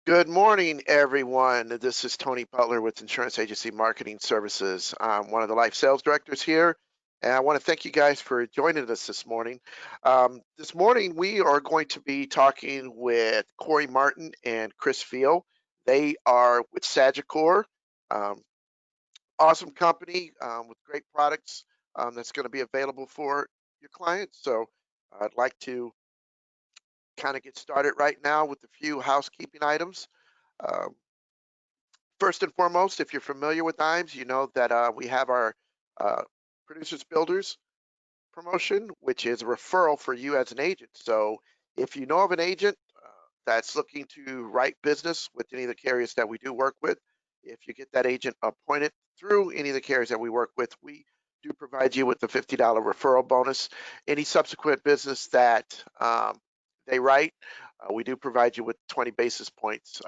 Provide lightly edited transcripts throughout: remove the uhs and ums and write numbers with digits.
Good morning, everyone. This is Tony Butler with Insurance Agency Marketing Services. I'm one of the life sales directors here, and I want to thank you guys for joining us this morning. This morning, we are going to be talking with Corey Martin and Chris Veal. They are with Sagicor, um, awesome company with great products that's going to be available for your clients. So I'd like to kind of get started right now with a few housekeeping items. Um, First and foremost, if you're familiar with IMES, you know that we have our uh, producers builders promotion, which is a referral for you as an agent. So if you know of an agent that's looking to write business with any of the carriers that we do work with, if you get that agent appointed through any of the carriers that we work with, we do provide you with the $50 referral bonus. Any subsequent business that they write, we do provide you with 20 basis points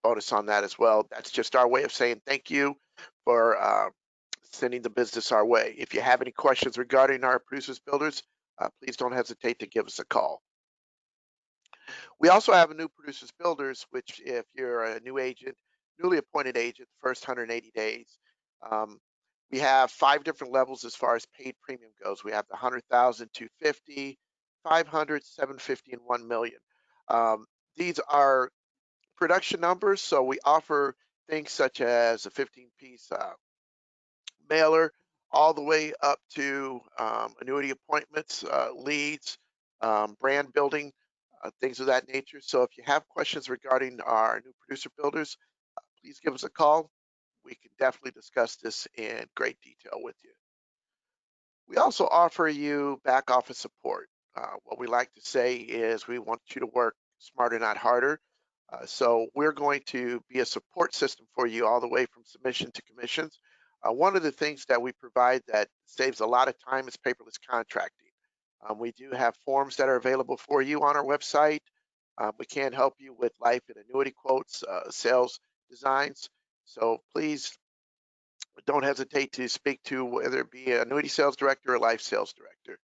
bonus on that as well. That's just our way of saying thank you for sending the business our way. If you have any questions regarding our producers builders, please don't hesitate to give us a call. We also have a new producers builders, which if you're a new agent, newly appointed agent, the first 180 days, um, we have 5 different levels as far as paid premium goes. We have the 100,000, 250, 500, 750, and 1 million. These are production numbers, so we offer things such as a 15-piece mailer, all the way up to annuity appointments, leads, brand building, things of that nature. So if you have questions regarding our new producer builders, please give us a call. We can definitely discuss this in great detail with you. We also offer you back office support. What we like to say is we want you to work smarter, not harder. So we're going to be a support system for you all the way from submission to commissions. One of the things that we provide that saves a lot of time is paperless contracting. We do have forms that are available for you on our website. We can help you with life and annuity quotes, sales designs. So please don't hesitate to speak to whether it be an annuity sales director or life sales director.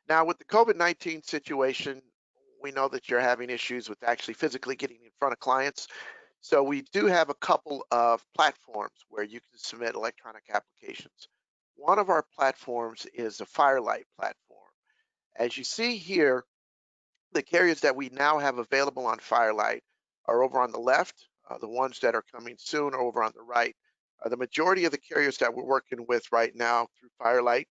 Now, with the COVID-19 situation, we know that you're having issues with actually physically getting in front of clients. So we do have a couple of platforms where you can submit electronic applications. One of our platforms is the Firelight platform. As you see here, the carriers that we now have available on Firelight are over on the left. The ones that are coming soon are over on the right. The majority of the carriers that we're working with right now through Firelight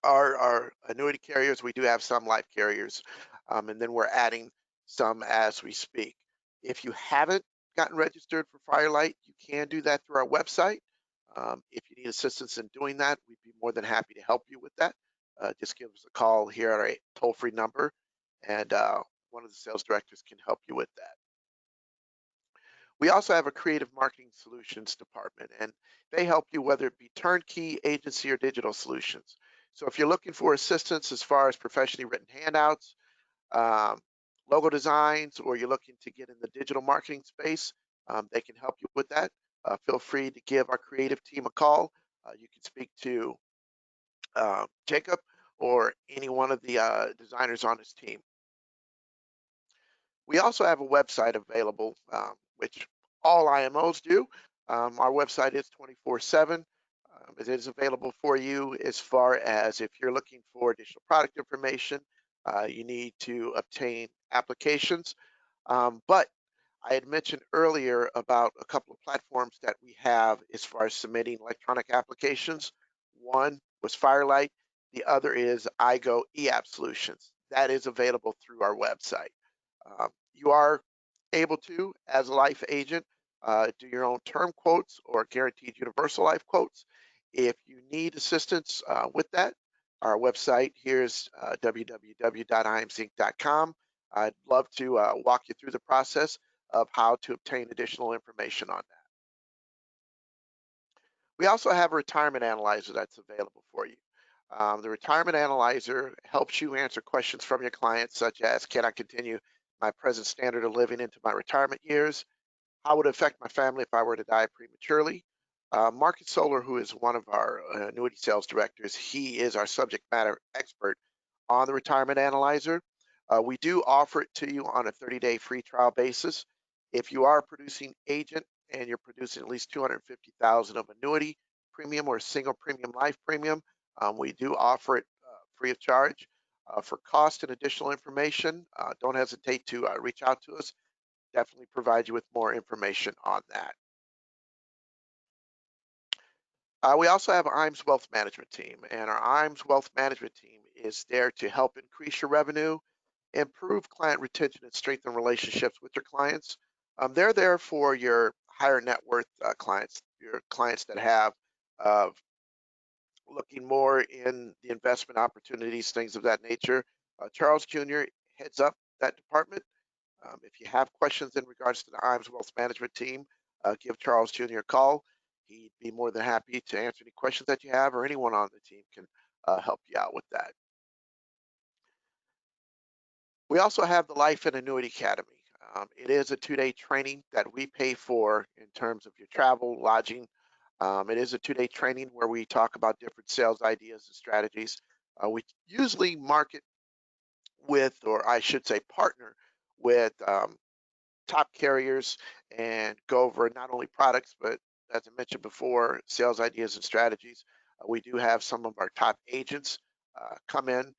are our annuity carriers. We do have some life carriers, and then we're adding some as we speak. If you haven't gotten registered for Firelight, you can do that through our website. If you need assistance in doing that, we'd be more than happy to help you with that. Just give us a call here at our toll-free number, and one of the sales directors can help you with that. We also have a creative marketing solutions department, and they help you whether it be turnkey, agency, or digital solutions. So if you're looking for assistance as far as professionally written handouts, um, logo designs, or you're looking to get in the digital marketing space, they can help you with that. Feel free to give our creative team a call. You can speak to Jacob or any one of the designers on his team. We also have a website available, which all IMOs do. Our website is 24/7. It is available for you as far as if you're looking for additional product information, you need to obtain applications. But I had mentioned earlier about a couple of platforms that we have as far as submitting electronic applications. One was Firelight. The other is iGo eApp Solutions. That is available through our website. You are able to, as a life agent, do your own term quotes or guaranteed universal life quotes. If you need assistance with that, our website here is www.imzinc.com. I'd love to walk you through the process of how to obtain additional information on that. We also have a retirement analyzer that's available for you. The retirement analyzer helps you answer questions from your clients such as, can I continue my present standard of living into my retirement years? How would it affect my family if I were to die prematurely? Market Solar, who is one of our annuity sales directors, he is our subject matter expert on the retirement analyzer. We do offer it to you on a 30-day free trial basis. If you are a producing agent and you're producing at least $250,000 of annuity premium or single premium life premium, we do offer it free of charge. For cost and additional information, don't hesitate to reach out to us. Definitely provide you with more information on that. We also have an IMS Wealth Management team, and our IMS Wealth Management team is there to help increase your revenue, improve client retention, and strengthen relationships with your clients. They're there for your higher net worth clients, your clients that have looking more in the investment opportunities, things of that nature. Charles Jr. heads up that department. If you have questions in regards to the IMS Wealth Management team, give Charles Jr. a call. He'd be more than happy to answer any questions that you have, or anyone on the team can help you out with that. We also have the Life and Annuity Academy. It is a 2-day training that we pay for in terms of your travel, lodging. It is a 2-day training where we talk about different sales ideas and strategies. We usually market with, or I should say partner with top carriers and go over not only products, but as I mentioned before, sales ideas and strategies. We do have some of our top agents come in,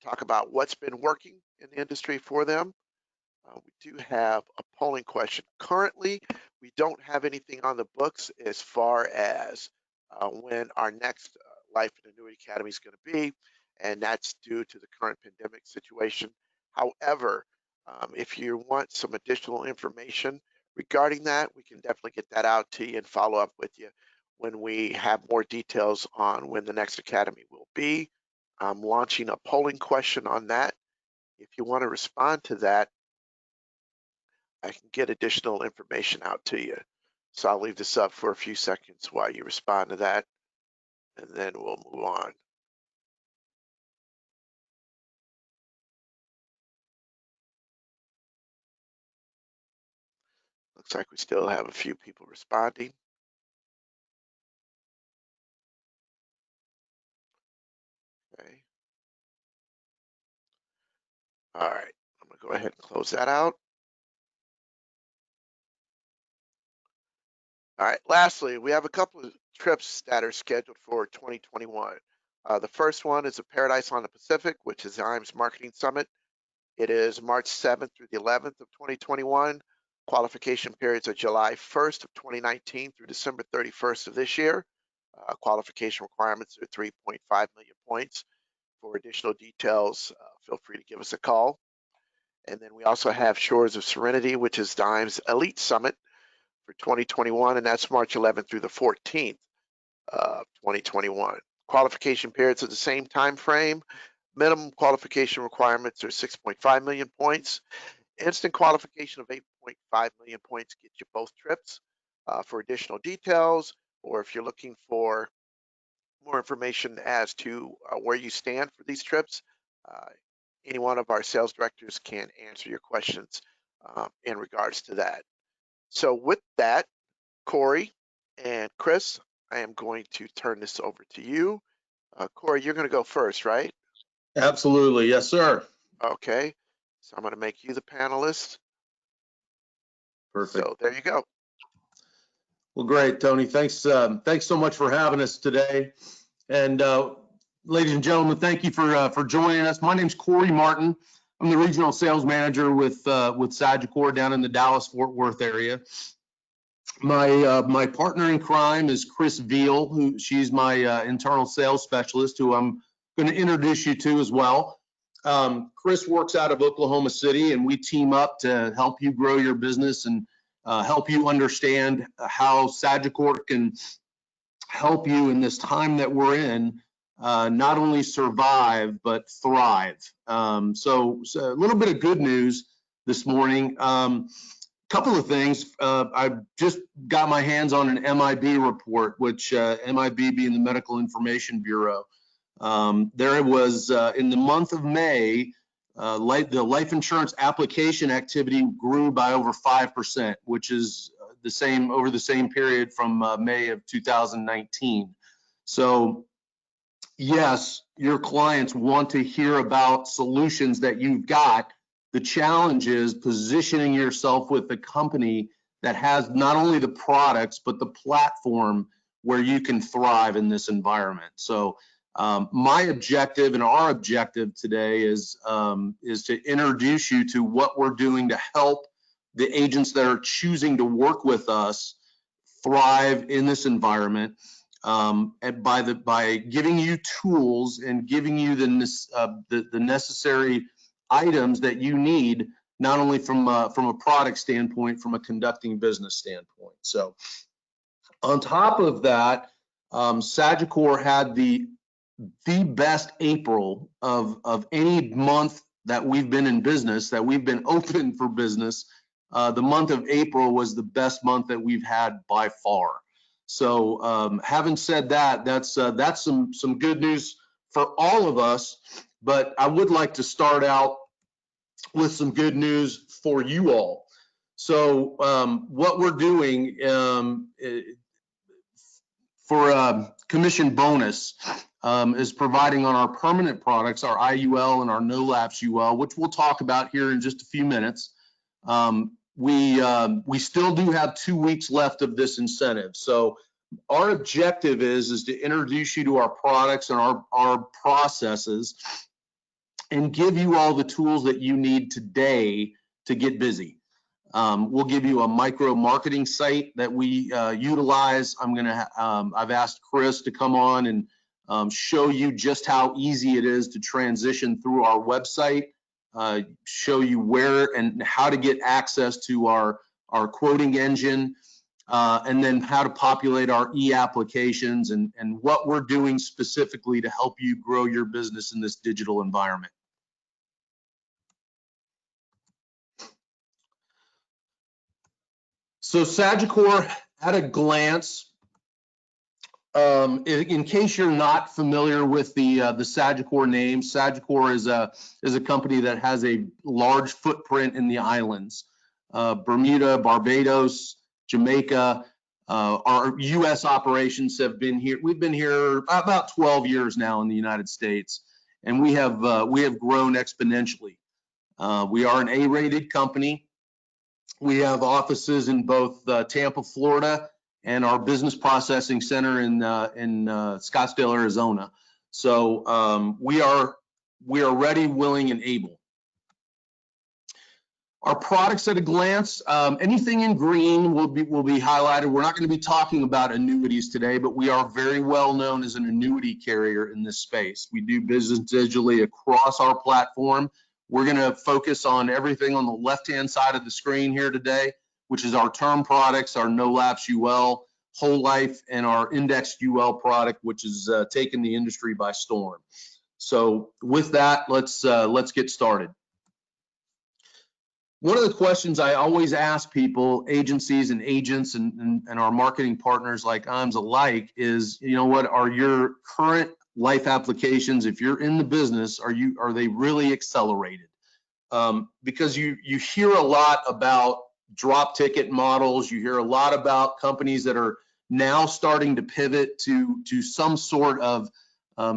talk about what's been working in the industry for them. We do have a polling question. Currently, we don't have anything on the books as far as when our next Life and Annuity Academy is going to be, and that's due to the current pandemic situation. However, if you want some additional information regarding that, we can definitely get that out to you and follow up with you when we have more details on when the next academy will be. I'm launching a polling question on that. If you want to respond to that, I can get additional information out to you. So I'll leave this up for a few seconds while you respond to that, and then we'll move on. Looks like we still have a few people responding. Okay. All right, I'm gonna go ahead and close that out. All right, lastly, we have a couple of trips that are scheduled for 2021. The first one is a Paradise on the Pacific, which is the IMS Marketing Summit. It is March 7th through the 11th of 2021. Qualification periods are July 1st of 2019 through December 31st of this year. Qualification requirements are 3.5 million points. For additional details, feel free to give us a call. And then we also have Shores of Serenity, which is the IMS Elite Summit for 2021, and that's March 11th through the 14th of 2021. Qualification periods are the same time frame. Minimum qualification requirements are 6.5 million points. Instant qualification of 8.5 million points gets you both trips. For additional details, or if you're looking for more information as to where you stand for these trips, any one of our sales directors can answer your questions in regards to that. So with that, Corey and Chris, I am going to turn this over to you. Corey, you're going to go first, right? Absolutely. Yes, sir. Okay. So I'm going to make you the panelist. Perfect. So there you go. Well, great, Tony. Thanks so much for having us today. And ladies and gentlemen, thank you for joining us. My name's Corey Martin. I'm the regional sales manager with Sagicor down in the Dallas-Fort Worth area. My partner in crime is Chris Veal, she's my internal sales specialist, who I'm going to introduce you to as well. Chris works out of Oklahoma City, and we team up to help you grow your business and help you understand how Sagicor can help you in this time that we're in, not only survive, but thrive. So a little bit of good news this morning. Couple of things. I just got my hands on an MIB report, which MIB being the Medical Information Bureau. There was, in the month of May, the life insurance application activity grew by over 5%, which is the same over the same period from May of 2019. So yes, your clients want to hear about solutions that you've got. The challenge is positioning yourself with a company that has not only the products, but the platform where you can thrive in this environment. So my objective and our objective today is to introduce you to what we're doing to help the agents that are choosing to work with us thrive in this environment. And by giving you tools and giving you the necessary items that you need, not only from a product standpoint, from a conducting business standpoint. So on top of that, Sagicor had the best April of any month that we've been in business, that we've been open for business. The month of April was the best month that we've had by far. So having said that, that's some good news for all of us, but I would like to start out with some good news for you all. So what we're doing for a commission bonus is providing on our permanent products, our IUL and our NoLapse UL, which we'll talk about here in just a few minutes. We still do have 2 weeks left of this incentive. So our objective is to introduce you to our products and our processes and give you all the tools that you need today to get busy. We'll give you a micro marketing site that we utilize. I've asked Chris to come on and show you just how easy it is to transition through our website, show you where and how to get access to our quoting engine, and then how to populate our e-applications and what we're doing specifically to help you grow your business in this digital environment. So Sagicor at a glance, in case you're not familiar with the Sagicor name, Sagicor is a company that has a large footprint in the islands, Bermuda, Barbados, Jamaica. Our U.S. operations have been here. We've been here about 12 years now in the United States, and we have grown exponentially. We are an A-rated company. We have offices in both Tampa, Florida, and our business processing center in Scottsdale, Arizona. So we are ready, willing, and able. Our products at a glance, anything in green will be highlighted. We're not going to be talking about annuities today, but we are very well known as an annuity carrier in this space. We do business digitally across our platform. We're going to focus on everything on the left-hand side of the screen here today, which is our term products, our NoLapse UL, whole life, and our indexed UL product, which is taking the industry by storm. So with that, let's get started. One of the questions I always ask people, agencies and agents and our marketing partners like IMS alike is, you know, what are your current life applications? If you're in the business, are they really accelerated? Because you hear a lot about drop ticket models. You hear a lot about companies that are now starting to pivot to some sort of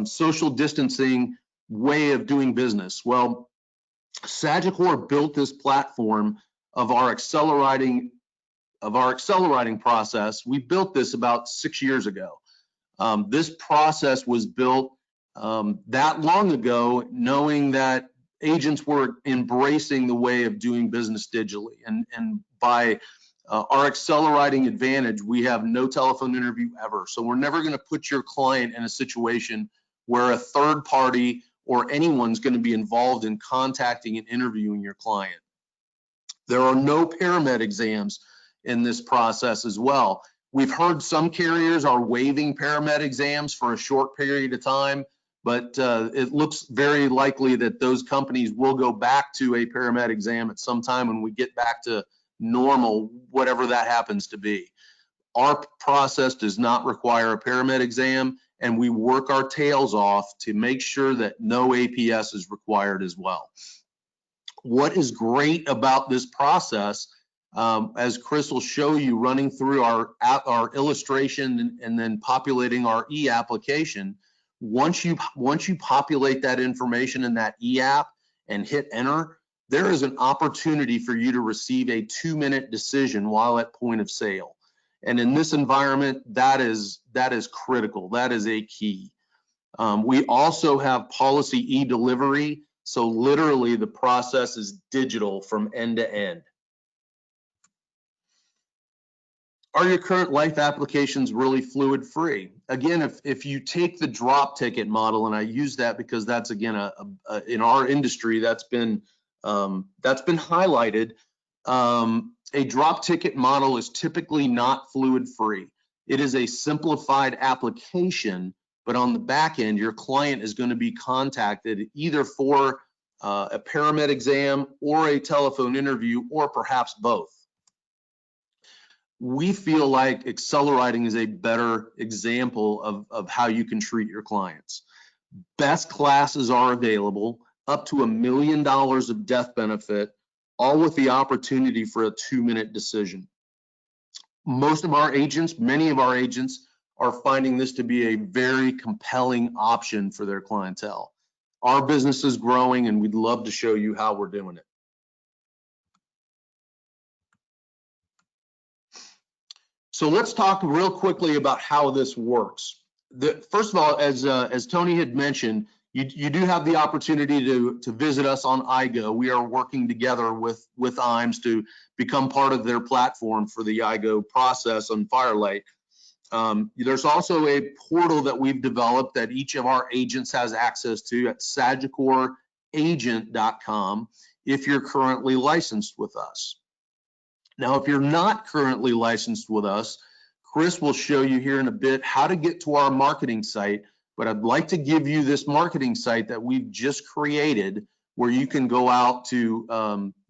social distancing way of doing business. Well, Sagicor built this platform of our Accelewriting process. We built this about 6 years ago. This process was built that long ago, knowing that agents were embracing the way of doing business digitally. And by our Accelewriting advantage, we have no telephone interview ever. So we're never going to put your client in a situation where a third party or anyone's going to be involved in contacting and interviewing your client. There are no paramed exams in this process as well. We've heard some carriers are waiving paramed exams for a short period of time, but it looks very likely that those companies will go back to a paramed exam at some time when we get back to normal, whatever that happens to be. Our process does not require a paramed exam, and we work our tails off to make sure that no APS is required as well. What is great about this process, as Chris will show you running through our illustration and then populating our e-application, Once you populate that information in that e-app and hit enter, there is an opportunity for you to receive a 2-minute decision while at point of sale. And in this environment, that is critical. That is a key. We also have policy e-delivery. So literally the process is digital from end to end. Are your current life applications really fluid free? Again, if you take the drop ticket model, and I use that because that's again in our industry that's been highlighted. A drop ticket model is typically not fluid free. It is a simplified application, but on the back end, your client is going to be contacted either for a paramed exam or a telephone interview, or perhaps both. We feel like Accelewriting is a better example of how you can treat your clients. Best classes are available, up to $1 million of death benefit, all with the opportunity for a 2-minute decision. Most of our agents, many of our agents, are finding this to be a very compelling option for their clientele. Our business is growing, and we'd love to show you how we're doing it. So let's talk real quickly about how this works. First of all, as Tony had mentioned, you do have the opportunity to visit us on IGO. We are working together with IMES to become part of their platform for the IGO process on Firelight. There's also a portal that we've developed that each of our agents has access to at sagicoragent.com if you're currently licensed with us. Now, if you're not currently licensed with us, Chris will show you here in a bit how to get to our marketing site, but I'd like to give you this marketing site that we've just created where you can go out to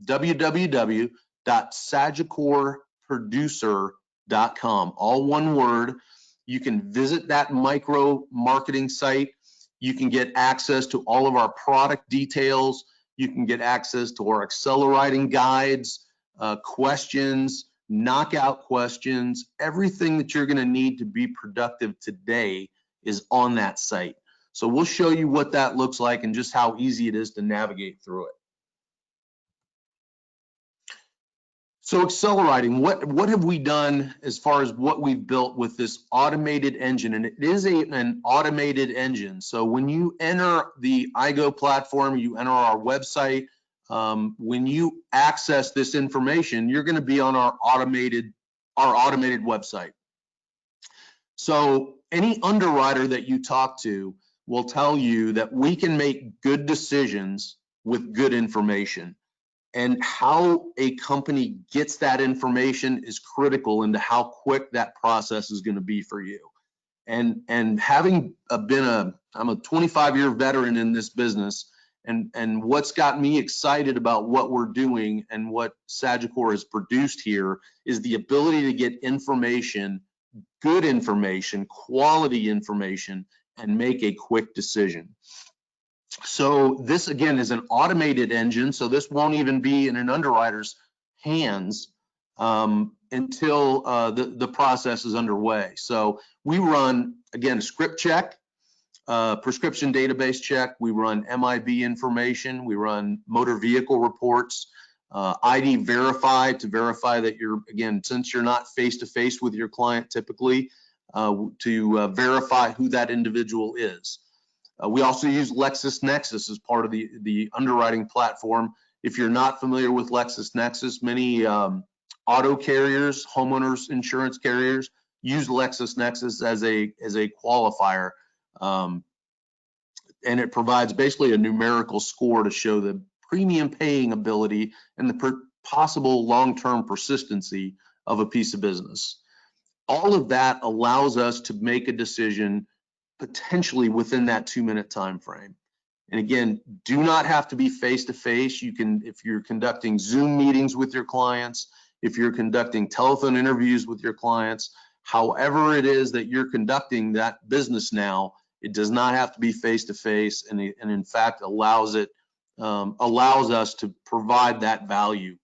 www.sagicorproducer.com, all one word. You can visit that micro marketing site. You can get access to all of our product details. You can get access to our Accelewriting guides, questions, knockout questions. Everything that you're going to need to be productive today is on that site. So we'll show you what that looks like and just how easy it is to navigate through it. So Accelewriting, what have we done as far as what we've built with this automated engine? And it is an automated engine. So when you enter the IGO platform, you enter our website, when you access this information, you're going to be on our automated website. So any underwriter that you talk to will tell you that we can make good decisions with good information. And how a company gets that information is critical into how quick that process is going to be for you. And having been I'm a 25-year veteran in this business, and what's got me excited about what we're doing and what Sagicor has produced here is the ability to get information, good information, quality information, and make a quick decision. So this again is an automated engine, so this won't even be in an underwriter's hands until the process is underway. So we run, again, a script check, prescription database check, we run MIB information, we run motor vehicle reports, ID verify to verify that you're, again, since you're not face-to-face with your client typically, to verify who that individual is. We also use LexisNexis as part of the underwriting platform. If you're not familiar with LexisNexis, many auto carriers, homeowners insurance carriers use LexisNexis as a qualifier, and it provides basically a numerical score to show the premium paying ability and the possible long-term persistency of a piece of business. All of that allows us to make a decision potentially within that 2-minute time frame. And again, do not have to be face-to-face. You can, if you're conducting Zoom meetings with your clients, if you're conducting telephone interviews with your clients, however it is that you're conducting that business now, it does not have to be face-to-face, and in fact allows us to provide that value.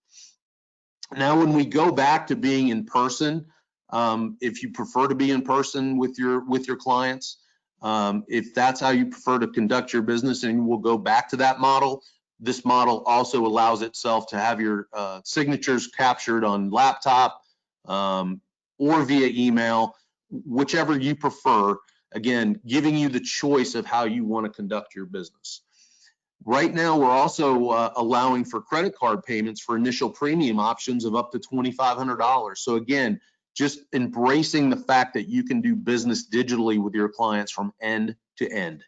Now, when we go back to being in person, if you prefer to be in person with your clients, If that's how you prefer to conduct your business and we'll go back to that model, this model also allows itself to have your signatures captured on laptop or via email, whichever you prefer. Again, giving you the choice of how you want to conduct your business. Right now, we're also allowing for credit card payments for initial premium options of up to $2,500. So again, just embracing the fact that you can do business digitally with your clients from end to end.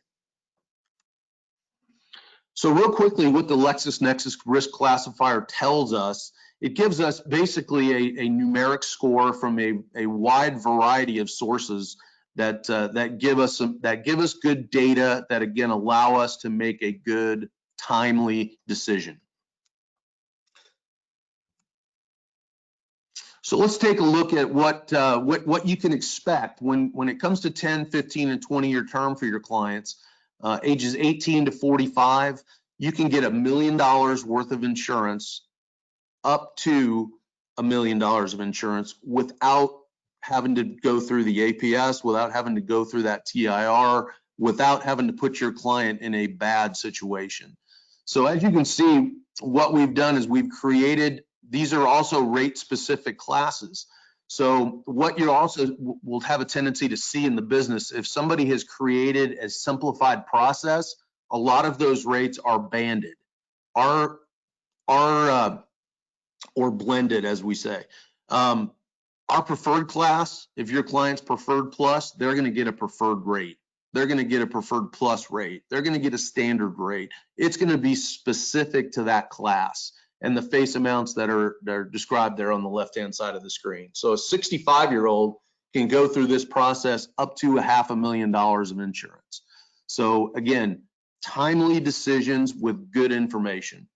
So real quickly, what the LexisNexis risk classifier tells us, it gives us basically a numeric score from a wide variety of sources that give us good data that again allow us to make a good, timely decision. So let's take a look at what you can expect when it comes to 10, 15, and 20-year term for your clients. Ages 18 to 45, you can get $1 million worth of insurance, up to $1 million of insurance, without having to go through the APS, without having to go through that TIR, without having to put your client in a bad situation. So as you can see, what we've done is we've created, these are also rate specific classes. So what you also will have a tendency to see in the business, if somebody has created a simplified process, a lot of those rates are banded, or blended, as we say. Our preferred class, if your client's preferred plus, they're going to get a preferred rate. They're going to get a preferred plus rate. They're going to get a standard rate. It's going to be specific to that class and the face amounts that are described there on the left-hand side of the screen. So a 65-year-old can go through this process up to $500,000 of insurance. So again, timely decisions with good information.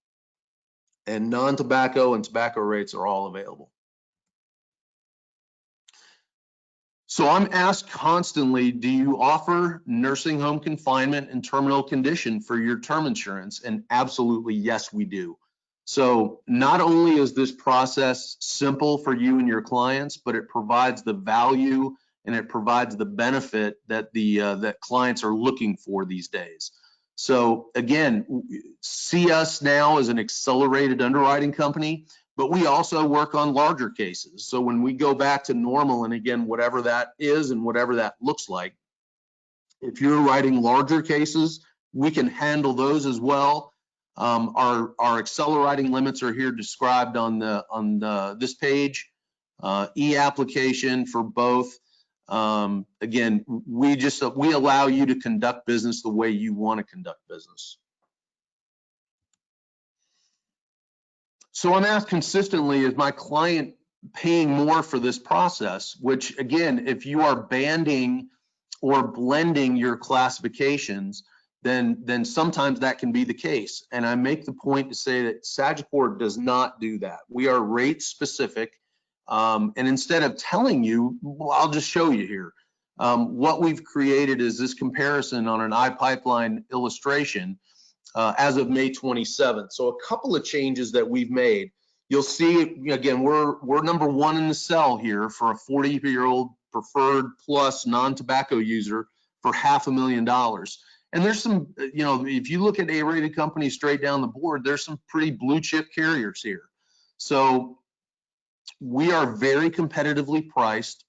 And non-tobacco and tobacco rates are all available. So I'm asked constantly, do you offer nursing home confinement and terminal condition for your term insurance? And absolutely, yes, we do. So not only is this process simple for you and your clients, but it provides the value and it provides the benefit that that clients are looking for these days. So again, see us now as an accelerated underwriting company, but we also work on larger cases. So when we go back to normal, and again, whatever that is and whatever that looks like, if you're writing larger cases, we can handle those as well. Our Accelewriting limits are here described on this page. E-application for both. Again, we allow you to conduct business the way you want to conduct business. So I'm asked consistently, is my client paying more for this process? Which again, if you are banding or blending your classifications, then sometimes that can be the case. And I make the point to say that Sagicor does not do that. We are rate specific. And instead of telling you, well, I'll just show you here. What we've created is this comparison on an iPipeline illustration as of May 27th. So a couple of changes that we've made. You'll see, again, we're number one in the cell here for a 40-year-old preferred plus non-tobacco user for $500,000. And there's some, if you look at A-rated companies straight down the board, there's some pretty blue chip carriers here. So we are very competitively priced,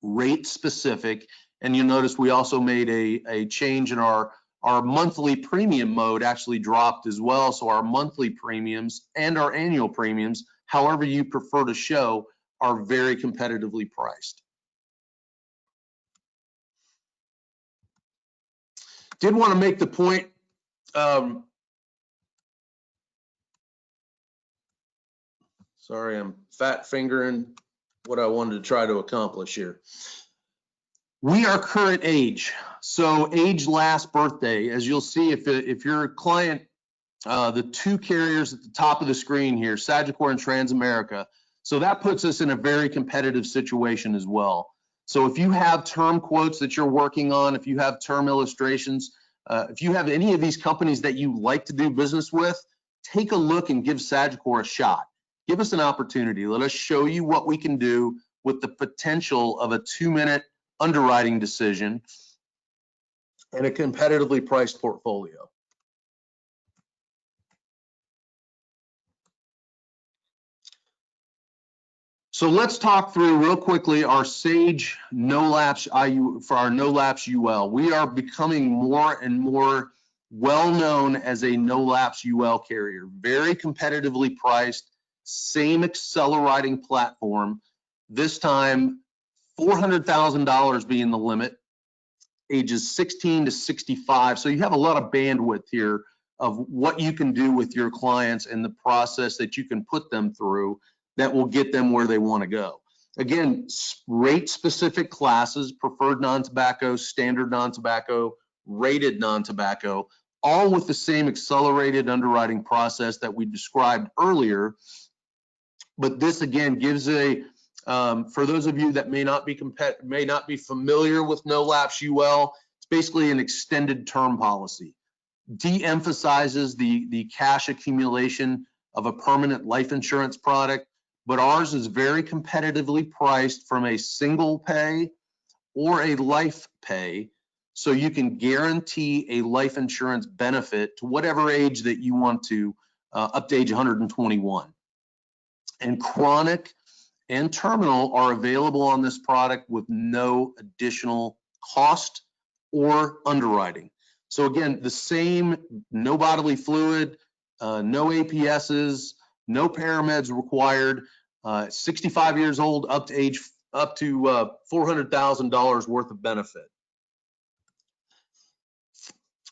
rate specific, and you'll notice we also made a change in our monthly premium mode actually dropped as well. So our monthly premiums and our annual premiums, however you prefer to show, are very competitively priced. Did want to make the point, sorry, I'm fat fingering what I wanted to try to accomplish here. We are current age, so age last birthday. As you'll see, if you're a client, the two carriers at the top of the screen here, Sagicor and Transamerica, so that puts us in a very competitive situation as well. So if you have term quotes that you're working on, if you have term illustrations, if you have any of these companies that you like to do business with, take a look and give Sagicor a shot. Give us an opportunity. Let us show you what we can do with the potential of a 2-minute underwriting decision and a competitively priced portfolio. So let's talk through real quickly our Sage NoLapse IU for our NoLapse UL. We are becoming more and more well-known as a NoLapse UL carrier, very competitively priced, same Accelewriting platform, this time $400,000 being the limit, ages 16 to 65. So you have a lot of bandwidth here of what you can do with your clients and the process that you can put them through that will get them where they want to go. Again, rate specific classes, preferred non-tobacco, standard non-tobacco, rated non-tobacco, all with the same accelerated underwriting process that we described earlier. But this again gives a, for those of you that may not be familiar with NoLapse UL, it's basically an extended term policy. De-emphasizes the cash accumulation of a permanent life insurance product, but ours is very competitively priced from a single pay or a life pay, so you can guarantee a life insurance benefit to whatever age that you want to, up to age 121. And chronic and terminal are available on this product with no additional cost or underwriting. So again, the same, no bodily fluid, no APSs, no parameds required, 65 years old up to $400,000 worth of benefit.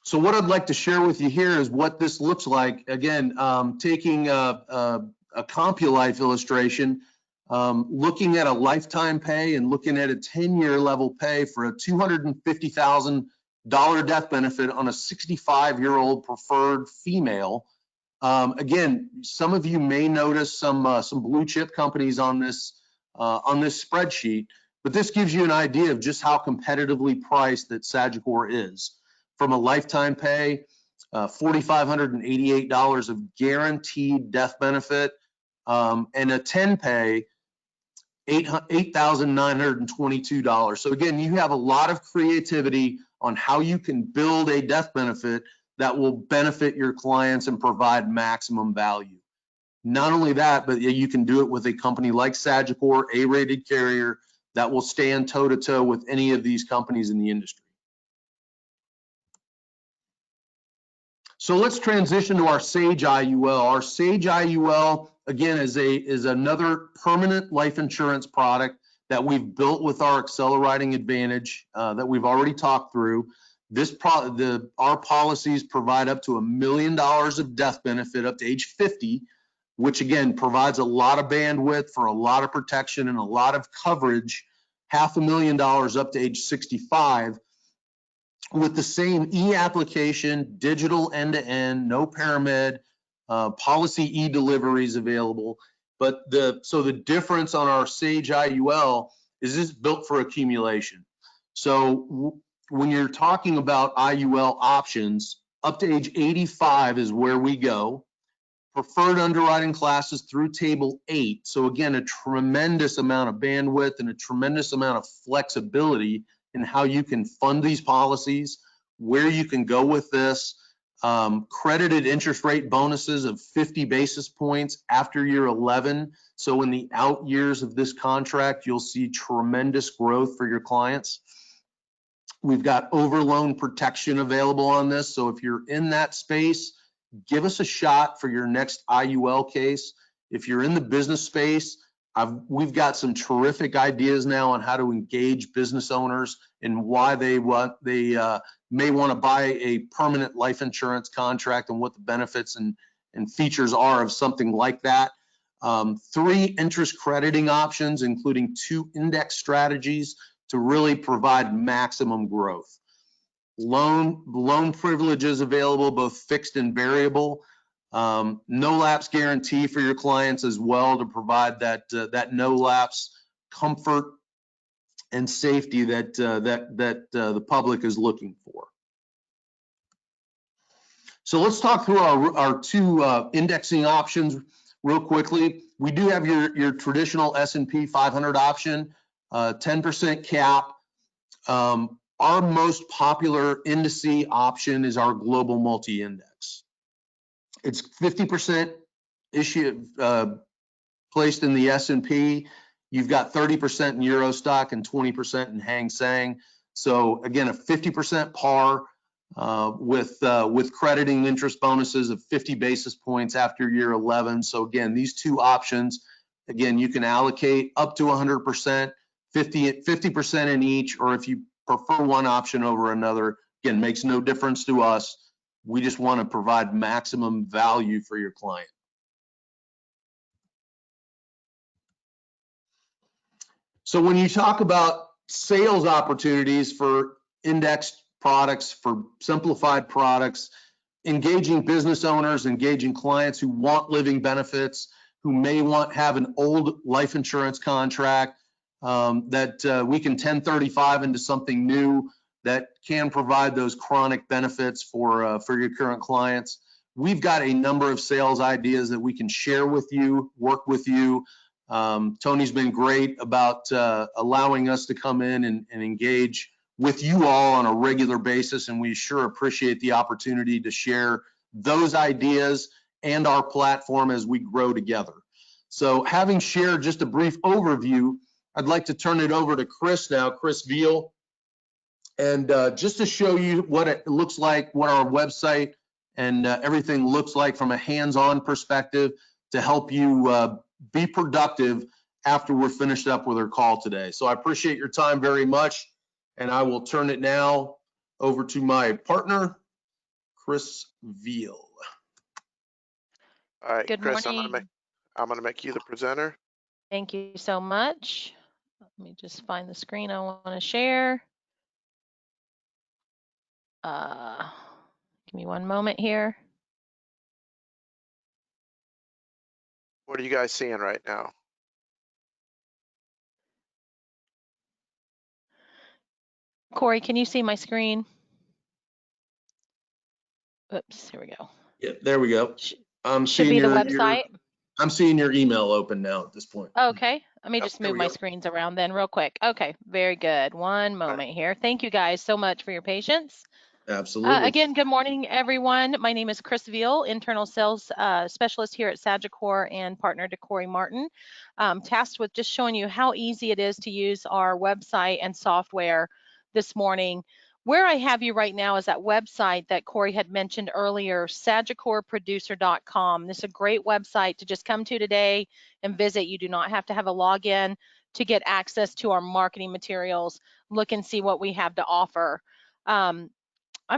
So what I'd like to share with you here is what this looks like. Again, taking a CompuLife illustration, looking at a lifetime pay and looking at a 10-year level pay for a $250,000 death benefit on a 65-year-old preferred female. Again, some of you may notice some blue chip companies on this spreadsheet, but this gives you an idea of just how competitively priced that Sagicor is. From a lifetime pay, $4,588 of guaranteed death benefit, and a 10 pay, $8,922. So again, you have a lot of creativity on how you can build a death benefit that will benefit your clients and provide maximum value. Not only that, but you can do it with a company like Sagicor, A-rated carrier that will stand toe-to-toe with any of these companies in the industry. So let's transition to our Sage IUL. Our Sage IUL, again, is another permanent life insurance product that we've built with our Accelewriting advantage that we've already talked through. Our policies provide up to $1 million of death benefit up to age 50, which again provides a lot of bandwidth for a lot of protection and a lot of coverage, $500,000 up to age 65, with the same e-application, digital end-to-end, no paramed, policy e-deliveries available. But so the difference on our Sage IUL is this is built for accumulation. So when you're talking about IUL options, up to age 85 is where we go. Preferred underwriting classes through table 8. So again, a tremendous amount of bandwidth and a tremendous amount of flexibility in how you can fund these policies, where you can go with this. Credited interest rate bonuses of 50 basis points after year 11. So in the out years of this contract, you'll see tremendous growth for your clients. We've got overloan protection available on this. So if you're in that space, give us a shot for your next IUL case. If you're in the business space, we've got some terrific ideas now on how to engage business owners and why they may want to buy a permanent life insurance contract and what the benefits and features are of something like that. 3 interest crediting options, including 2 index strategies to really provide maximum growth. Loan privileges available, both fixed and variable. No lapse guarantee for your clients as well to provide that no lapse comfort and safety that the public is looking for. So let's talk through our 2 indexing options real quickly. We do have your traditional S&P 500 option, 10% cap. Our most popular indice option is our global multi-index. It's 50% issue placed in the S&P. You've got 30% in Euro stock and 20% in Hang Seng. So again, a 50% par with crediting interest bonuses of 50 basis points after year 11. So again, these two options, again, you can allocate up to 100%, 50% in each, or if you prefer one option over another, again, makes no difference to us. We just want to provide maximum value for your client. So when you talk about sales opportunities for indexed products, for simplified products, engaging business owners, engaging clients who want living benefits, who may have an old life insurance contract that we can 1035 into something new that can provide those chronic benefits for your current clients. We've got a number of sales ideas that we can share with you, work with you. Tony's been great about allowing us to come in and engage with you all on a regular basis, and we sure appreciate the opportunity to share those ideas and our platform as we grow together. So having shared just a brief overview, I'd like to turn it over to Chris now, Chris Veal, and just to show you what it looks like, what our website and everything looks like from a hands-on perspective to help you be productive after we're finished up with our call today. So I appreciate your time very much, and I will turn it now over to my partner, Chris Veal. All right, Good Chris, morning. I'm gonna make you the presenter. Thank you so much. Let me just find the screen I want to share. Give me one moment here. What are you guys seeing right now? Corey, can you see my screen? Oops, here we go. Yeah, there we go. I'm Should seeing be the website. I'm seeing your email open now at this point. Okay, let me Yep, just there move we my go. screens around then real quick. Okay, very good. One moment here. Thank you guys so much for your patience. Absolutely. Again, good morning, everyone. My name is Chris Veal, internal sales specialist here at Sagicor and partner to Corey Martin. Tasked with just showing you how easy it is to use our website and software this morning. Where I have you right now is that website that Corey had mentioned earlier, sagicorproducer.com. This is a great website to just come to today and visit. You do not have to have a login to get access to our marketing materials, look and see what we have to offer. I'm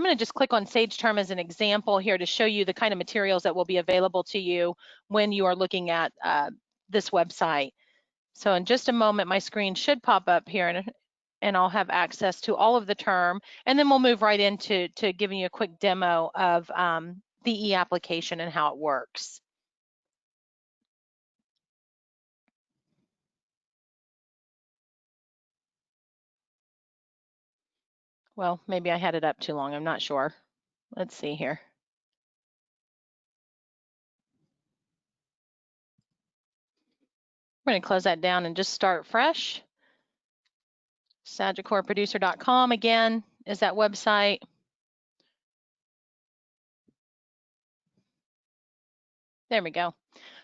going to just click on Sage Term as an example here to show you the kind of materials that will be available to you when you are looking at this website. So in just a moment, my screen should pop up here and I'll have access to all of the term, and then we'll move right into giving you a quick demo of the e-application and how it works. Well, maybe I had it up too long, I'm not sure. Let's see here. We're going to close that down and just start fresh. Sagicorproducer.com again is that website. There we go.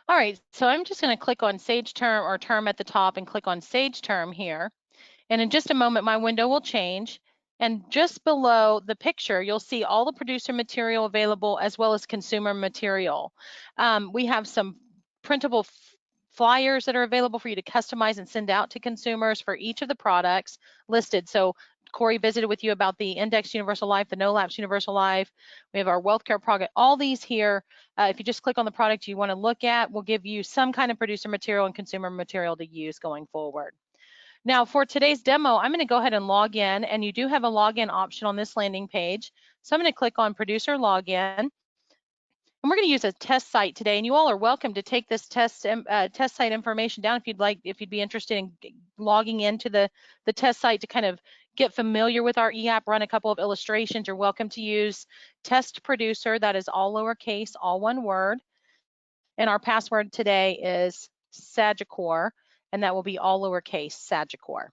All right, so I'm just going to click on Sage Term or Term at the top and click on Sage Term here. And in just a moment, my window will change. And just below the picture, you'll see all the producer material available as well as consumer material. We have some printable flyers that are available for you to customize and send out to consumers for each of the products listed. So Corey visited with you about the Index Universal Life, the NoLapse Universal Life. We have our Wealth Care product, all these here. If you just click on the product you want to look at, we'll give you some kind of producer material and consumer material to use going forward. Now for today's demo, I'm going to go ahead and log in, and you do have a login option on this landing page. So I'm going to click on Producer Login. And we're going to use a test site today, and you all are welcome to take this test site information down if you'd like, if you'd be interested in logging into the test site to kind of get familiar with our e-app, run a couple of illustrations. You're welcome to use Test Producer. That is all lowercase, all one word. And our password today is Sagicor, and that will be all lowercase, Sagicor.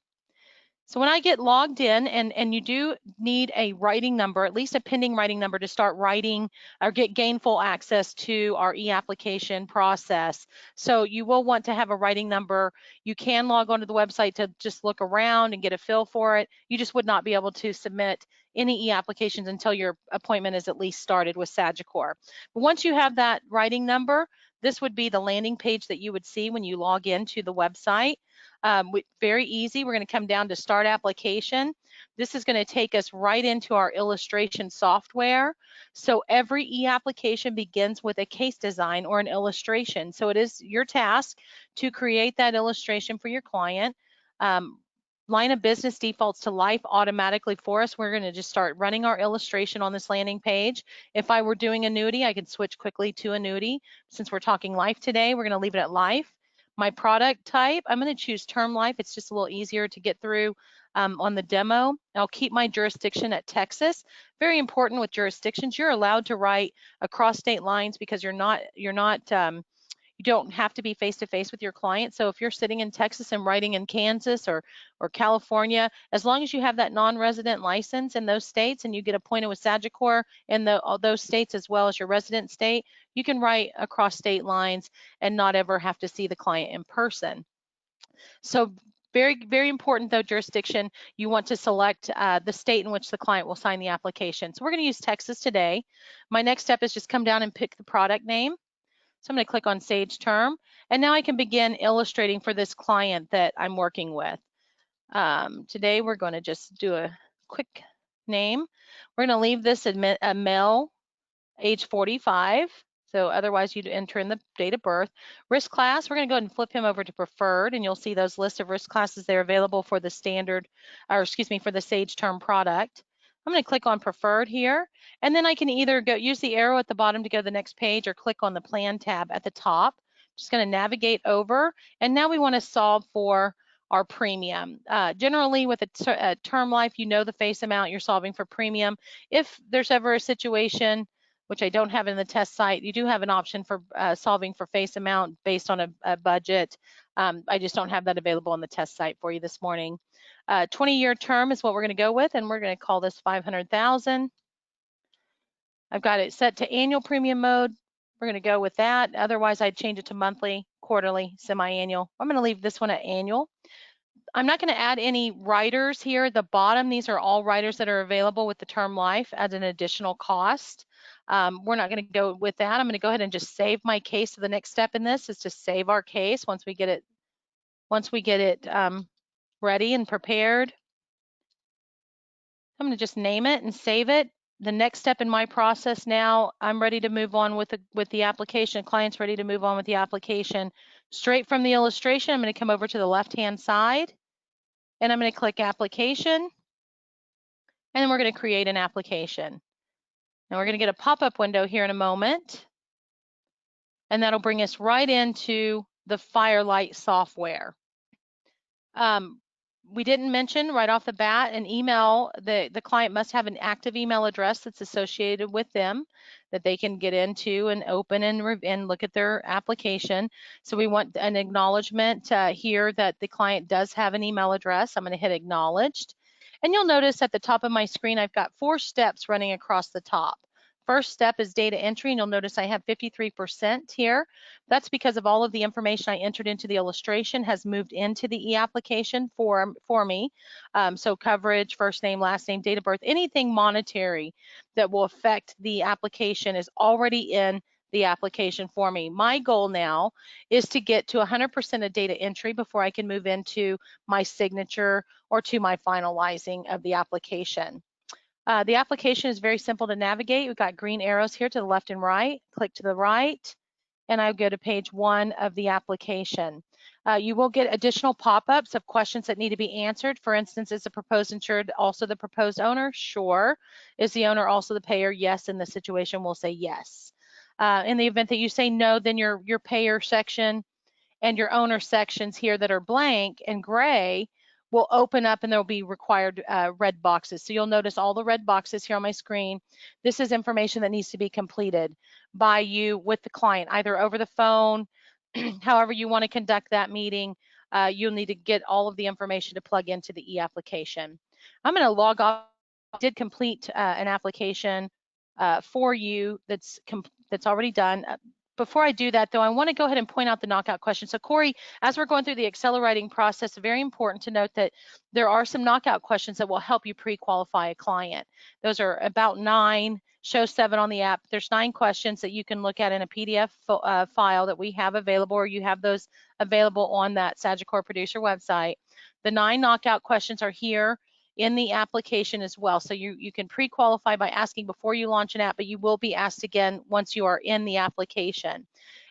So when I get logged in, and you do need a writing number, at least a pending writing number, to start writing or get gainful access to our e-application process. So you will want to have a writing number. You can log onto the website to just look around and get a feel for it. You just would not be able to submit any e-applications until your appointment is at least started with Sagicor. But once you have that writing number, this would be the landing page that you would see when you log into the website. Very easy. We're going to come down to start application. This is going to take us right into our illustration software. So every e-application begins with a case design or an illustration. So it is your task to create that illustration for your client. Line of business defaults to life automatically for us. We're going to just start running our illustration on this landing page. If I were doing annuity, I could switch quickly to annuity. Since we're talking life today, we're going to leave it at life. My product type, I'm going to choose term life. It's just a little easier to get through on the demo. I'll keep my jurisdiction at Texas. Very important with jurisdictions, you're allowed to write across state lines because you don't have to be face-to-face with your client. So if you're sitting in Texas and writing in Kansas or California, as long as you have that non-resident license in those states and you get appointed with Sagicor in all those states as well as your resident state, you can write across state lines and not ever have to see the client in person. So very, very important though, jurisdiction, you want to select the state in which the client will sign the application. So we're going to use Texas today. My next step is just come down and pick the product name. So I'm going to click on Sage Term, and now I can begin illustrating for this client that I'm working with. Today we're going to just do a quick name. We're going to leave this a male, age 45. So otherwise you'd enter in the date of birth. Risk class, we're going to go ahead and flip him over to preferred, and you'll see those lists of risk classes there available for the standard, or excuse me, for the Sage Term product. I'm going to click on preferred here, and then I can either use the arrow at the bottom to go to the next page or click on the plan tab at the top. Just going to navigate over, and now we want to solve for our premium. Generally with a term life, you know the face amount you're solving for premium. If there's ever a situation, which I don't have in the test site, you do have an option for solving for face amount based on a budget. I just don't have that available on the test site for you this morning. 20-year term is what we're going to go with, and we're going to call this 500,000. I've got it set to annual premium mode. We're going to go with that. Otherwise, I'd change it to monthly, quarterly, semi-annual. I'm going to leave this one at annual. I'm not going to add any riders here at the bottom. These are all riders that are available with the term life at an additional cost. We're not going to go with that. I'm going to go ahead and just save my case. So the next step in this is to save our case once we get it ready and prepared. I'm going to just name it and save it. The next step in my process now, I'm ready to move on with the application. Client's ready to move on with the application. Straight from the illustration, I'm going to come over to the left-hand side, and I'm going to click application, and then we're going to create an application. Now we're going to get a pop-up window here in a moment, and that'll bring us right into the Firelight software. We didn't mention right off the bat an email. The client must have an active email address that's associated with them that they can get into and open and look at their application. So we want an acknowledgement here that the client does have an email address. I'm going to hit acknowledged. And you'll notice at the top of my screen, I've got 4 steps running across the top. First step is data entry, and you'll notice I have 53% here. That's because of all of the information I entered into the illustration has moved into the e-application for me. So coverage, first name, last name, date of birth, anything monetary that will affect the application is already in the application for me. My goal now is to get to 100% of data entry before I can move into my signature or to my finalizing of the application. The application is very simple to navigate. We've got green arrows here to the left and right. Click to the right, and I'll go to page 1 of the application. You will get additional pop-ups of questions that need to be answered. For instance, is the proposed insured also the proposed owner? Sure. Is the owner also the payer? Yes. In this situation, we'll say yes. In the event that you say no, then your payer section and your owner sections here that are blank and gray will open up, and there will be required red boxes. So you'll notice all the red boxes here on my screen. This is information that needs to be completed by you with the client, either over the phone, however you want to conduct that meeting, you'll need to get all of the information to plug into the e-application. I'm going to log off. I did complete an application for you that's already done. Before I do that, though, I want to go ahead and point out the knockout question. So, Corey, as we're going through the Accelewriting process, very important to note that there are some knockout questions that will help you pre-qualify a client. Those are about 9, show 7 on the app. There's 9 questions that you can look at in a PDF file that we have available, or you have those available on that Sagicor producer website. The 9 knockout questions are here in the application as well. So you can pre-qualify by asking before you launch an app, but you will be asked again once you are in the application.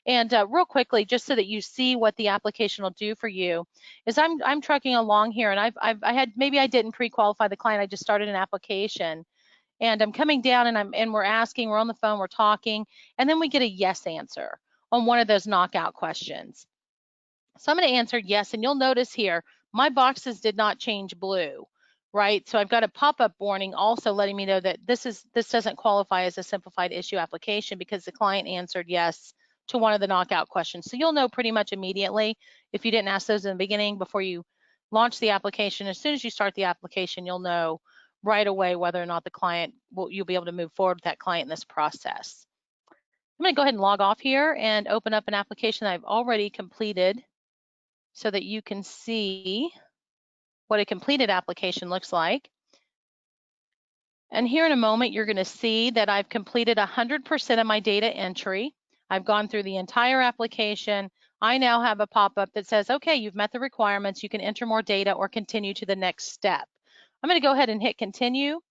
And real quickly, just so that you see what the application will do for you, is I'm trucking along here, and I had, maybe I didn't pre-qualify the client, I just started an application, and I'm coming down and we're asking, we're on the phone, we're talking, and then we get a yes answer on one of those knockout questions. So I'm going to answer yes, and you'll notice here, my boxes did not change blue, right? So I've got a pop-up warning also letting me know that this doesn't qualify as a simplified issue application because the client answered yes to one of the knockout questions. So you'll know pretty much immediately if you didn't ask those in the beginning before you launch the application. As soon as you start the application, you'll know right away whether or not the client you'll be able to move forward with that client in this process. I'm going to go ahead and log off here and open up an application that I've already completed, so that you can see what a completed application looks like. And here in a moment, you're going to see that I've completed 100% of my data entry. I've gone through the entire application. I now have a pop-up that says, okay, you've met the requirements. You can enter more data or continue to the next step. I'm going to go ahead and hit continue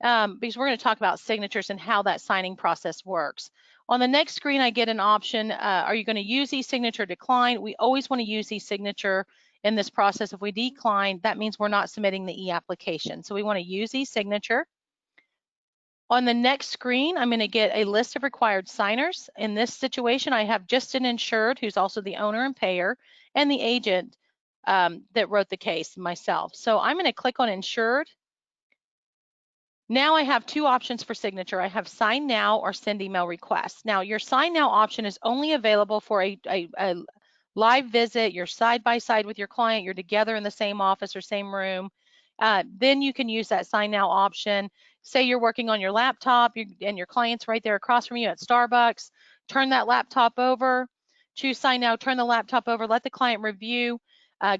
because we're going to talk about signatures and how that signing process works. On the next screen, I get an option. Are you going to use ESignature or decline? We always want to use ESignature in this process. If we decline, that means we're not submitting the e-application. So we want to use ESignature. On the next screen, I'm going to get a list of required signers. In this situation, I have just an insured who's also the owner and payer, and the agent that wrote the case, myself. So I'm going to click on insured. Now I have 2 options for signature. I have sign now or send email request. Now your sign now option is only available for a live visit. You're side by side with your client. You're together in the same office or same room. Then you can use that sign now option. Say you're working on your laptop and your client's right there across from you at Starbucks. Turn that laptop over, choose sign now, turn the laptop over, let the client review,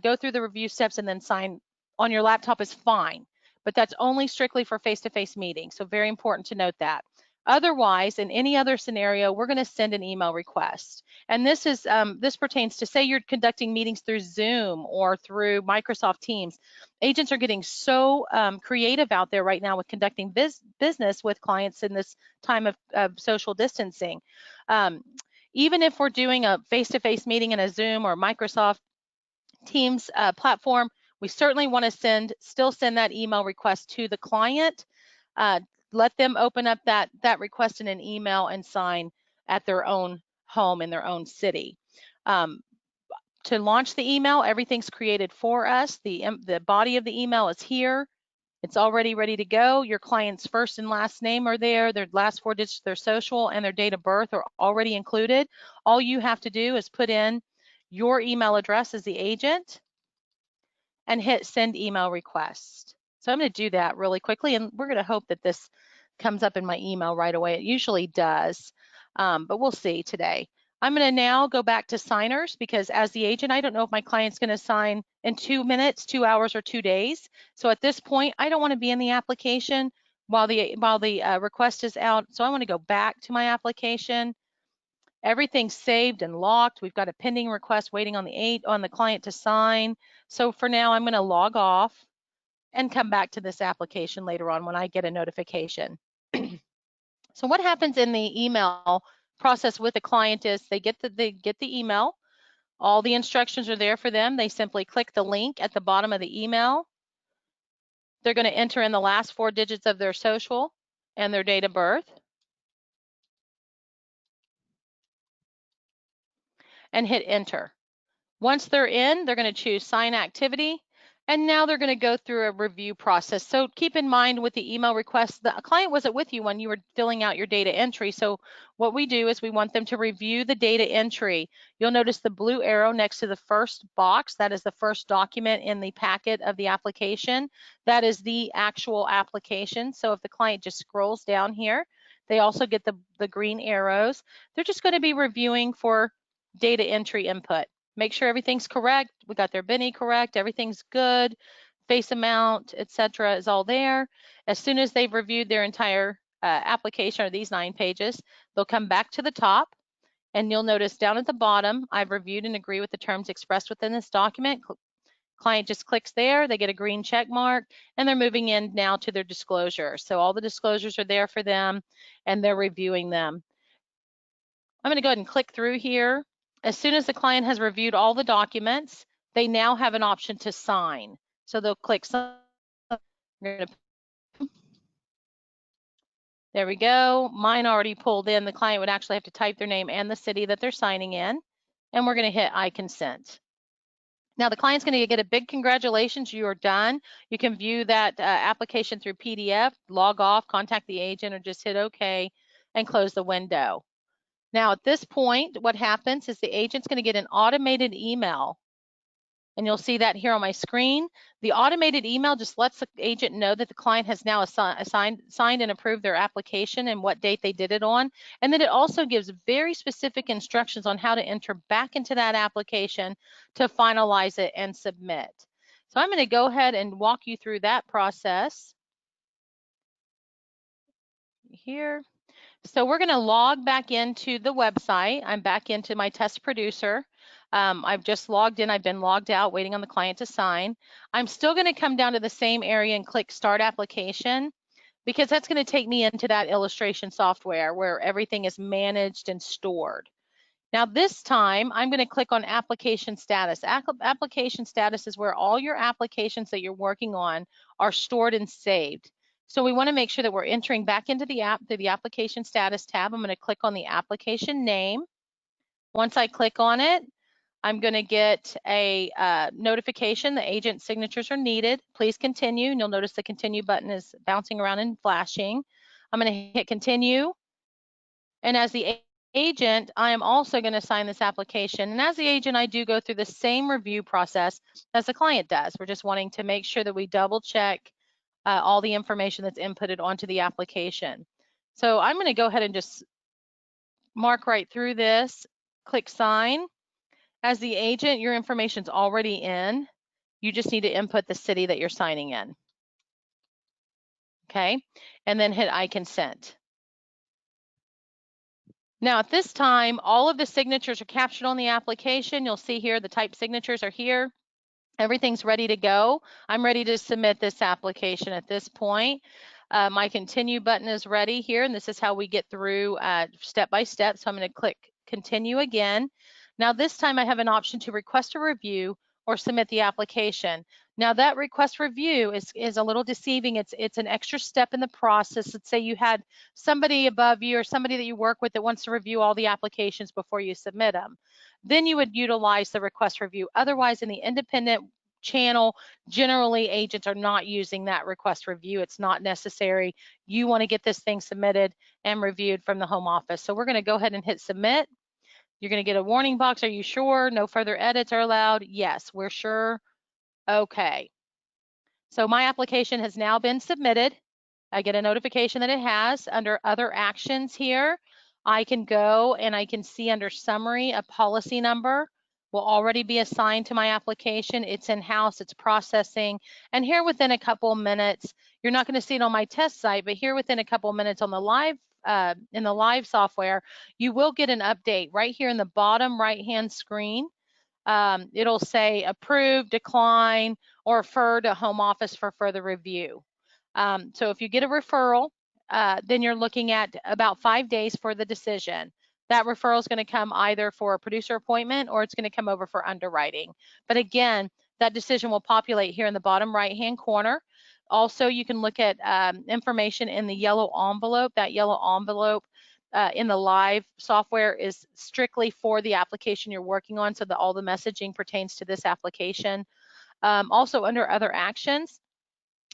go through the review steps, and then sign on your laptop is fine. But that's only strictly for face-to-face meetings. So very important to note that. Otherwise, in any other scenario, we're going to send an email request. And this is this pertains to, say you're conducting meetings through Zoom or through Microsoft Teams. Agents are getting so creative out there right now with conducting business with clients in this time of social distancing. Even if we're doing a face-to-face meeting in a Zoom or Microsoft Teams platform, we certainly want to still send that email request to the client. Let them open up that request in an email and sign at their own home in their own city. To launch the email, everything's created for us. The body of the email is here. It's already ready to go. Your client's first and last name are there. Their last 4 digits of their social and their date of birth are already included. All you have to do is put in your email address as the agent and hit send email request. So I'm going to do that really quickly, and we're going to hope that this comes up in my email right away. It usually does, but we'll see today. I'm going to now go back to signers because as the agent, I don't know if my client's going to sign in 2 minutes, 2 hours, or 2 days. So at this point, I don't want to be in the application while the request is out. So I want to go back to my application. Everything's saved and locked. We've got a pending request waiting on the client to sign. So for now, I'm going to log off and come back to this application later on when I get a notification. So what happens in the email process with the client is they get the email. All the instructions are there for them. They simply click the link at the bottom of the email. They're going to enter in the last 4 digits of their social and their date of birth, and hit enter. Once they're in, they're going to choose sign activity, And now they're going to go through a review process. So keep in mind with the email request, the client wasn't with you when you were filling out your data entry. So what we do is we want them to review the data entry. You'll notice the blue arrow next to the first box. That is the first document in the packet of the application. That is the actual application. So if the client just scrolls down here, they also get the green arrows. They're just going to be reviewing for data entry input. Make sure everything's correct. We got their Benny correct. Everything's good. Face amount, etc., is all there. As soon as they've reviewed their entire application or these 9 pages, they'll come back to the top, and you'll notice down at the bottom, I've reviewed and agree with the terms expressed within this document. Client just clicks there, they get a green check mark, and they're moving in now to their disclosure. So all the disclosures are there for them, and they're reviewing them. I'm going to go ahead and click through here. As soon as the client has reviewed all the documents, they now have an option to sign. So they'll click sign. There we go. Mine already pulled in. The client would actually have to type their name and the city that they're signing in. And we're going to hit I consent. Now the client's going to get a big congratulations, you are done. You can view that application through PDF, log off, contact the agent, or just hit OK and close the window. Now at this point, what happens is the agent's going to get an automated email, and you'll see that here on my screen. The automated email just lets the agent know that the client has now signed and approved their application and what date they did it on. And then it also gives very specific instructions on how to enter back into that application to finalize it and submit. So I'm going to go ahead and walk you through that process here. So we're going to log back into the website. I'm back into my test producer. I've just logged in. I've been logged out, waiting on the client to sign. I'm still going to come down to the same area and click Start Application, because that's going to take me into that illustration software where everything is managed and stored. Now this time, I'm going to click on Application Status. Application Status is where all your applications that you're working on are stored and saved. So we want to make sure that we're entering back into the app through the Application Status tab. I'm going to click on the application name. Once I click on it, I'm going to get a notification. The agent signatures are needed. Please continue. And you'll notice the continue button is bouncing around and flashing. I'm going to hit continue. And as the agent, I am also going to sign this application. And as the agent, I do go through the same review process as the client does. We're just wanting to make sure that we double check all the information that's inputted onto the application. So I'm going to go ahead and just mark right through this, click sign. As the agent, your information's already in. You just need to input the city that you're signing in. Okay, and then hit I consent. Now at this time, all of the signatures are captured on the application. You'll see here the type signatures are here. Everything's ready to go. I'm ready to submit this application at this point. My continue button is ready here, and this is how we get through step by step. So I'm going to click continue again. Now this time I have an option to request a review or submit the application. Now that request review is a little deceiving. It's an extra step in the process. Let's say you had somebody above you or somebody that you work with that wants to review all the applications before you submit them. Then you would utilize the request review. Otherwise, in the independent channel, generally agents are not using that request review. It's not necessary. You want to get this thing submitted and reviewed from the home office. So we're going to go ahead and hit submit. You're going to get a warning box. Are you sure? No further edits are allowed. Yes, we're sure. Okay. So my application has now been submitted. I get a notification that it has. Under other actions here, I can go and I can see under summary a policy number will already be assigned to my application. It's in-house, it's processing. And here within a couple minutes, you're not going to see it on my test site, but here within a couple minutes on the live in the live software, you will get an update right here in the bottom right-hand screen. It'll say approve, decline, or refer to home office for further review. So if you get a referral, then you're looking at about 5 days for the decision. That referral is going to come either for a producer appointment or it's going to come over for underwriting. But again, that decision will populate here in the bottom right-hand corner. Also, you can look at information in the yellow envelope. That yellow envelope in the live software is strictly for the application you're working on, so that all the messaging pertains to this application. Also under other actions,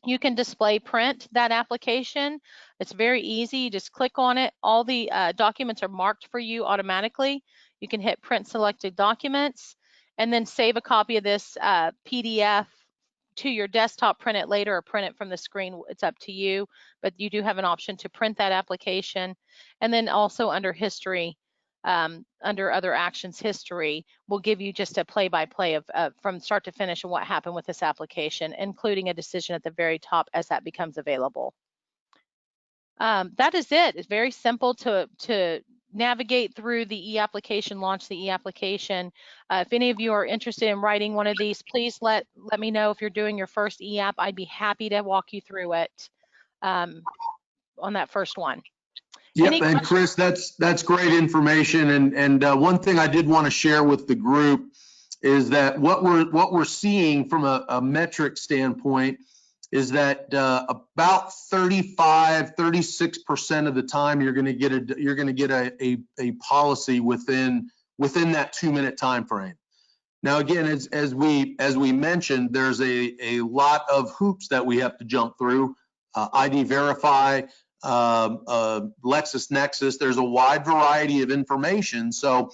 you can display print that application. It's very easy. You just click on it. All the documents are marked for you automatically. You can hit print selected documents and then save a copy of this PDF to your desktop, print it later, or print it from the screen. It's up to you, but you do have an option to print that application. And then also under history, under other actions history, will give you just a play-by-play of from start to finish and what happened with this application, including a decision at the very top as that becomes available. That is it. It's very simple to navigate through the e-application, launch the e-application. If any of you are interested in writing one of these, please let me know if you're doing your first e-app. I'd be happy to walk you through it on that first one. Yep, and Chris, that's great information. And one thing I did want to share with the group is that what we're seeing from a metric standpoint is that about 36% of the time you're going to get a policy within that 2-minute time frame. Now, again, as we mentioned, there's a lot of hoops that we have to jump through. ID verify, LexisNexis. There's a wide variety of information. So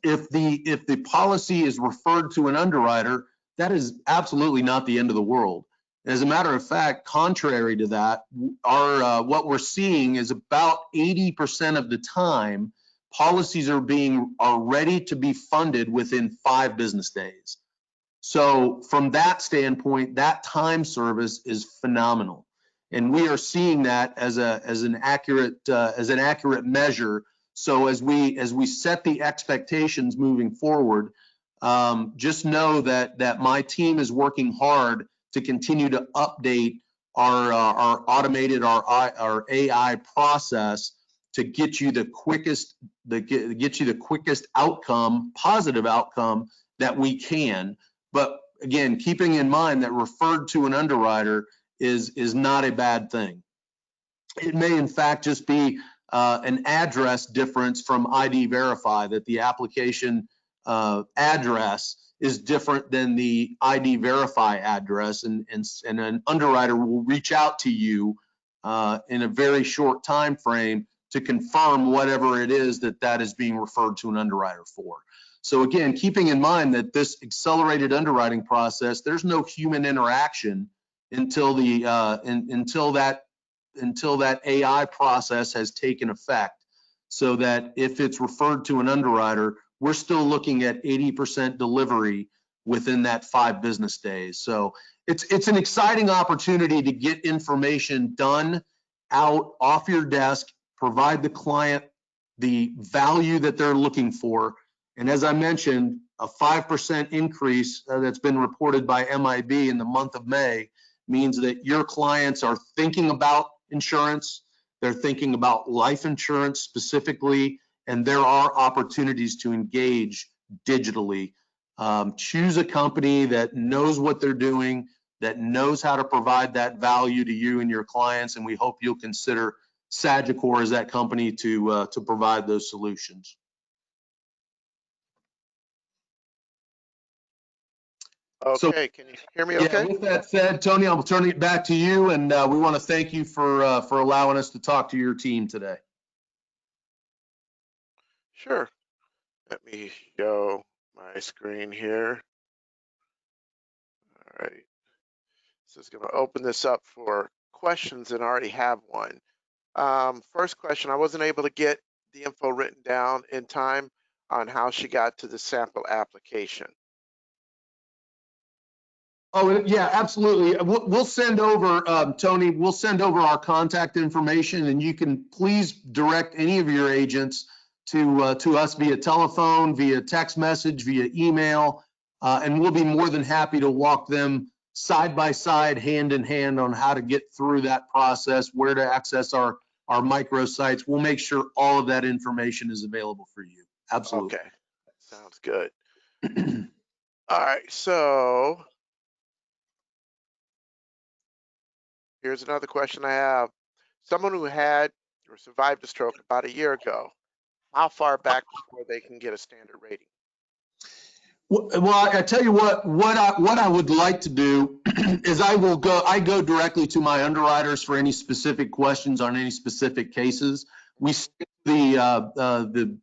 if the policy is referred to an underwriter, that is absolutely not the end of the world. As a matter of fact, contrary to that, what we're seeing is about 80% of the time, policies are ready to be funded within 5 business days. So from that standpoint, that time service is phenomenal, and we are seeing that as an accurate measure. So as we set the expectations moving forward, just know that my team is working hard to continue to update our automated, our AI process to get you the quickest outcome, positive outcome that we can. But again, keeping in mind that referred to an underwriter is not a bad thing. It may in fact just be an address difference from ID verify, that the application address is different than the ID verify address, and an underwriter will reach out to you in a very short time frame to confirm whatever it is that is being referred to an underwriter for. So again, keeping in mind that this accelerated underwriting process, there's no human interaction until that AI process has taken effect, so that if it's referred to an underwriter, we're still looking at 80% delivery within that 5 business days. So it's an exciting opportunity to get information done out off your desk, provide the client the value that they're looking for. And as I mentioned, a 5% increase that's been reported by MIB in the month of May means that your clients are thinking about insurance, they're thinking about life insurance specifically, and there are opportunities to engage digitally. Choose a company that knows what they're doing, that knows how to provide that value to you and your clients, and we hope you'll consider Sagicor as that company to provide those solutions. Okay, so, can you hear me okay? Yeah, with that said, Tony, I'm turning it back to you, and we want to thank you for allowing us to talk to your team today. Sure. Let me show my screen here. All right. So it's going to open this up for questions, and I already have one. First question, I wasn't able to get the info written down in time on how she got to the sample application. Oh, yeah, absolutely. We'll send over, Tony, we'll send over our contact information, and you can please direct any of your agents to us via telephone, via text message, via email, and we'll be more than happy to walk them side by side, hand in hand, on how to get through that process, where to access our microsites. We'll make sure all of that information is available for you. Absolutely. Okay, sounds good. All right, so here's another question I have. Someone who had or survived a stroke about a year ago, how far back before they can get a standard rating? Well, I tell you what I would like to do is I go directly to my underwriters for any specific questions on any specific cases. We stick the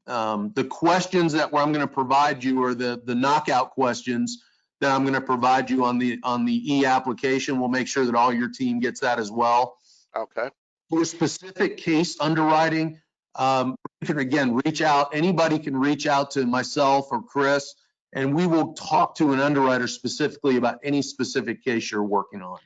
questions that I'm going to provide you, or the knockout questions that I'm going to provide you on the e-application. We'll make sure that all your team gets that as well. Okay. For specific case underwriting, you can again reach out. Anybody can reach out to myself or Chris, and we will talk to an underwriter specifically about any specific case you're working on.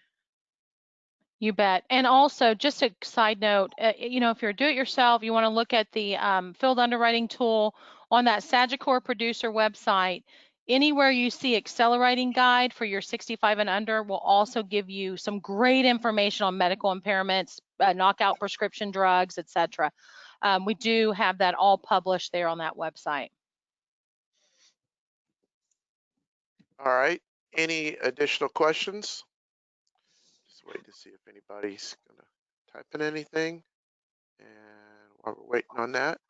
You bet. And also, just a side note, if you're do-it-yourself, you want to look at the field underwriting tool on that Sagicor producer website. Anywhere you see Accelewriting guide for your 65 and under will also give you some great information on medical impairments, knockout prescription drugs, etc. We do have that all published there on that website. All right. Any additional questions? Just wait to see if anybody's gonna type in anything. And while we're waiting on that.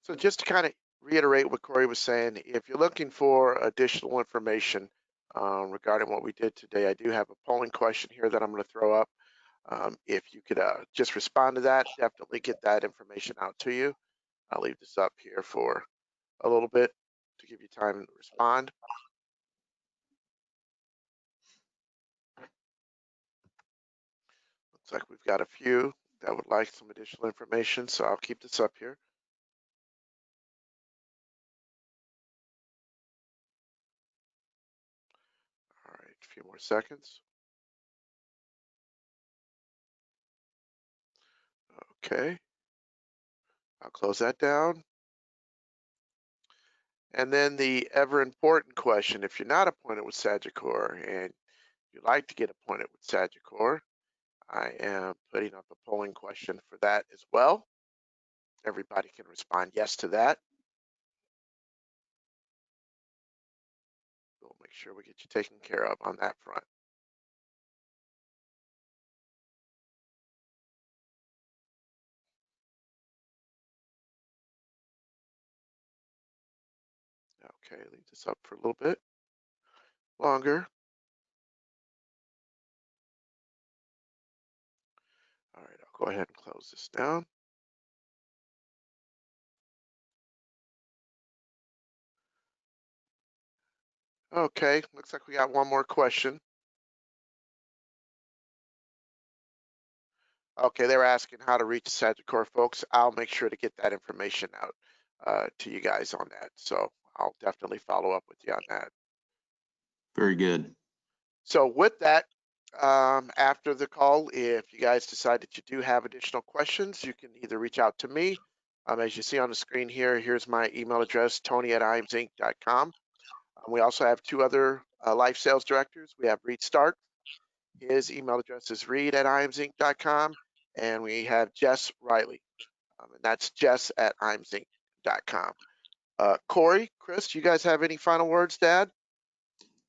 So just to kind of reiterate what Corey was saying, if you're looking for additional information regarding what we did today, I do have a polling question here that I'm going to throw up. If you could just respond to that, definitely get that information out to you. I'll leave this up here for a little bit to give you time to respond. Looks like we've got a few that would like some additional information, so I'll keep this up here. All right, a few more seconds. Okay, I'll close that down. And then the ever important question, if you're not appointed with Sagicor and you'd like to get appointed with Sagicor, I am putting up a polling question for that as well. Everybody can respond yes to that. We'll make sure we get you taken care of on that front. Okay, leave this up for a little bit longer. All right, I'll go ahead and close this down. Okay, looks like we got one more question. Okay, they were asking how to reach Sagicor folks. I'll make sure to get that information out to you guys on that. So I'll definitely follow up with you on that. Very good. So with that, after the call, if you guys decide that you do have additional questions, you can either reach out to me. As you see on the screen here, here's my email address, tony@iamsinc.com. We also have two other life sales directors. We have Reed Stark. His email address is reed@iamsinc.com. And we have Jess Riley. And that's jess@iamsinc.com. Corey, Chris, you guys have any final words to add?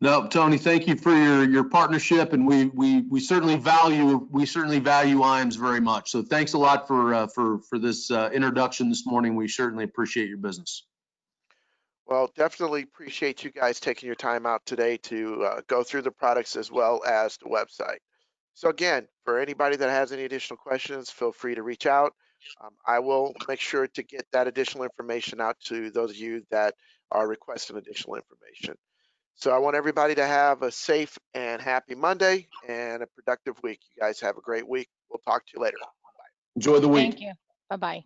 No, Tony, thank you for your partnership, and we certainly value IAMS very much. So thanks a lot for this introduction this morning. We certainly appreciate your business. Well, definitely appreciate you guys taking your time out today to go through the products as well as the website. So again, for anybody that has any additional questions, feel free to reach out. I will make sure to get that additional information out to those of you that are requesting additional information. So I want everybody to have a safe and happy Monday and a productive week. You guys have a great week. We'll talk to you later. Bye. Enjoy the week. Thank you. Bye-bye.